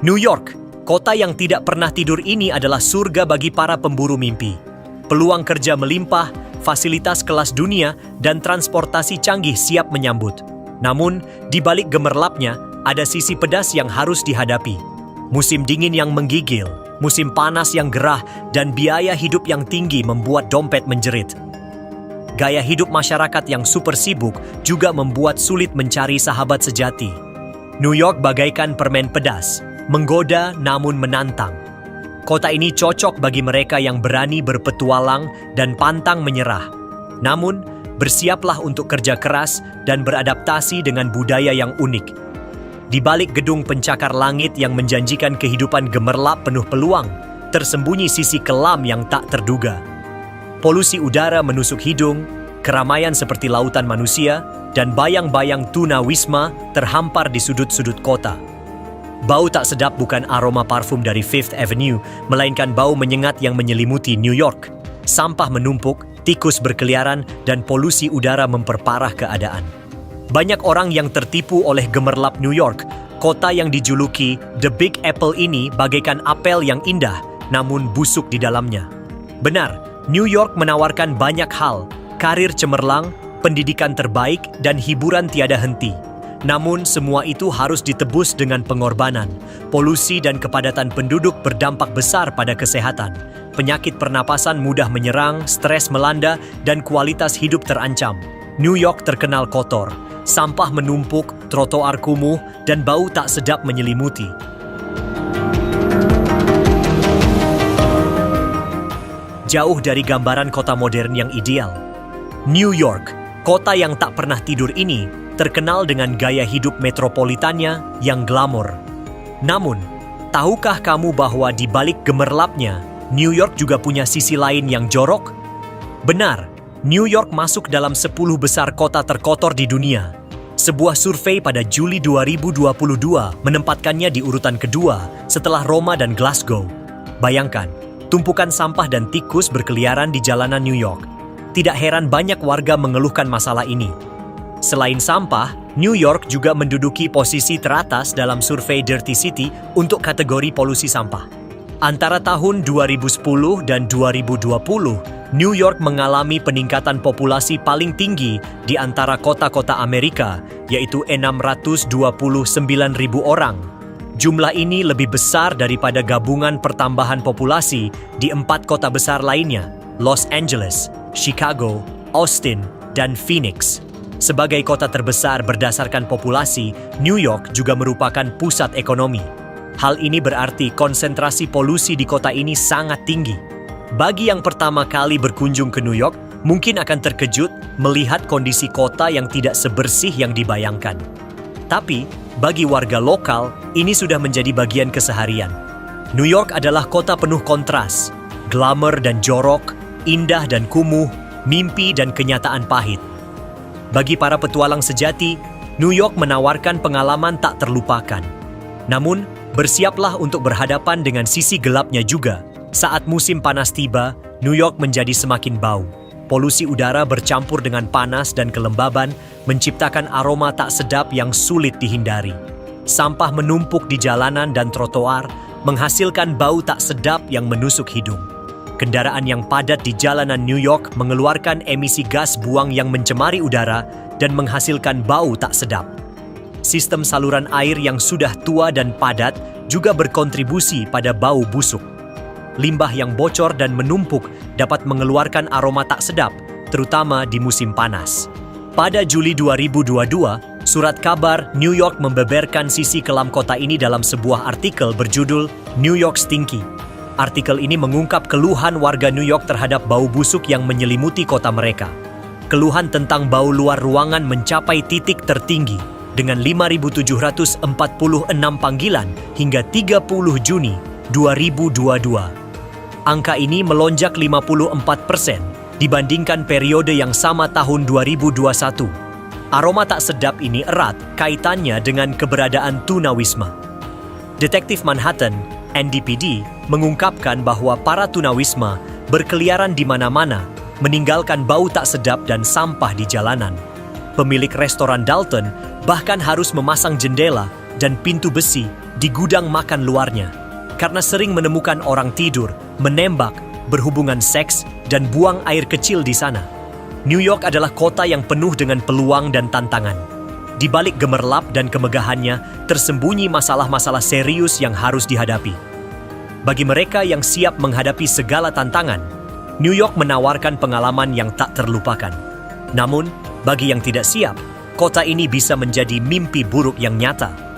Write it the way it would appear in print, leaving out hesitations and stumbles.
New York, kota yang tidak pernah tidur ini adalah surga bagi para pemburu mimpi. Peluang kerja melimpah, fasilitas kelas dunia, dan transportasi canggih siap menyambut. Namun, di balik gemerlapnya, ada sisi pedas yang harus dihadapi. Musim dingin yang menggigil, musim panas yang gerah, dan biaya hidup yang tinggi membuat dompet menjerit. Gaya hidup masyarakat yang super sibuk juga membuat sulit mencari sahabat sejati. New York bagaikan permen pedas, menggoda namun menantang. Kota ini cocok bagi mereka yang berani berpetualang dan pantang menyerah. Namun, bersiaplah untuk kerja keras dan beradaptasi dengan budaya yang unik. Di balik gedung pencakar langit yang menjanjikan kehidupan gemerlap penuh peluang, tersembunyi sisi kelam yang tak terduga. Polusi udara menusuk hidung, keramaian seperti lautan manusia, dan bayang-bayang tunawisma terhampar di sudut-sudut kota. Bau tak sedap bukan aroma parfum dari Fifth Avenue, melainkan bau menyengat yang menyelimuti New York. Sampah menumpuk, tikus berkeliaran, dan polusi udara memperparah keadaan. Banyak orang yang tertipu oleh gemerlap New York. Kota yang dijuluki The Big Apple ini bagaikan apel yang indah, namun busuk di dalamnya. Benar, New York menawarkan banyak hal, karir cemerlang, pendidikan terbaik, dan hiburan tiada henti. Namun, semua itu harus ditebus dengan pengorbanan. Polusi dan kepadatan penduduk berdampak besar pada kesehatan. Penyakit pernapasan mudah menyerang, stres melanda, dan kualitas hidup terancam. New York terkenal kotor, sampah menumpuk, trotoar kumuh, dan bau tak sedap menyelimuti. Jauh dari gambaran kota modern yang ideal, New York, kota yang tak pernah tidur ini, terkenal dengan gaya hidup metropolitannya yang glamor. Namun, tahukah kamu bahwa di balik gemerlapnya, New York juga punya sisi lain yang jorok? Benar, New York masuk dalam 10 besar kota terkotor di dunia. Sebuah survei pada Juli 2022 menempatkannya di urutan kedua setelah Roma dan Glasgow. Bayangkan, tumpukan sampah dan tikus berkeliaran di jalanan New York. Tidak heran banyak warga mengeluhkan masalah ini. Selain sampah, New York juga menduduki posisi teratas dalam survei Dirty City untuk kategori polusi sampah. Antara tahun 2010 dan 2020, New York mengalami peningkatan populasi paling tinggi di antara kota-kota Amerika, yaitu 629.000 orang. Jumlah ini lebih besar daripada gabungan pertambahan populasi di 4 kota besar lainnya, Los Angeles, Chicago, Austin, dan Phoenix. Sebagai kota terbesar berdasarkan populasi, New York juga merupakan pusat ekonomi. Hal ini berarti konsentrasi polusi di kota ini sangat tinggi. Bagi yang pertama kali berkunjung ke New York, mungkin akan terkejut melihat kondisi kota yang tidak sebersih yang dibayangkan. Tapi, bagi warga lokal, ini sudah menjadi bagian keseharian. New York adalah kota penuh kontras, glamour dan jorok, indah dan kumuh, mimpi dan kenyataan pahit. Bagi para petualang sejati, New York menawarkan pengalaman tak terlupakan. Namun, bersiaplah untuk berhadapan dengan sisi gelapnya juga. Saat musim panas tiba, New York menjadi semakin bau. Polusi udara bercampur dengan panas dan kelembaban, menciptakan aroma tak sedap yang sulit dihindari. Sampah menumpuk di jalanan dan trotoar, menghasilkan bau tak sedap yang menusuk hidung. Kendaraan yang padat di jalanan New York mengeluarkan emisi gas buang yang mencemari udara dan menghasilkan bau tak sedap. Sistem saluran air yang sudah tua dan padat juga berkontribusi pada bau busuk. Limbah yang bocor dan menumpuk dapat mengeluarkan aroma tak sedap, terutama di musim panas. Pada Juli 2022, surat kabar New York membeberkan sisi kelam kota ini dalam sebuah artikel berjudul New York Stinky. Artikel ini mengungkap keluhan warga New York terhadap bau busuk yang menyelimuti kota mereka. Keluhan tentang bau luar ruangan mencapai titik tertinggi dengan 5.746 panggilan hingga 30 Juni 2022. Angka ini melonjak 54% dibandingkan periode yang sama tahun 2021. Aroma tak sedap ini erat kaitannya dengan keberadaan tunawisma. Detektif Manhattan, NDPD, mengungkapkan bahwa para tunawisma berkeliaran di mana-mana, meninggalkan bau tak sedap dan sampah di jalanan. Pemilik restoran Dalton bahkan harus memasang jendela dan pintu besi di gudang makan luarnya karena sering menemukan orang tidur, menembak, berhubungan seks, dan buang air kecil di sana. New York adalah kota yang penuh dengan peluang dan tantangan. Di balik gemerlap dan kemegahannya, tersembunyi masalah-masalah serius yang harus dihadapi. Bagi mereka yang siap menghadapi segala tantangan, New York menawarkan pengalaman yang tak terlupakan. Namun, bagi yang tidak siap, kota ini bisa menjadi mimpi buruk yang nyata.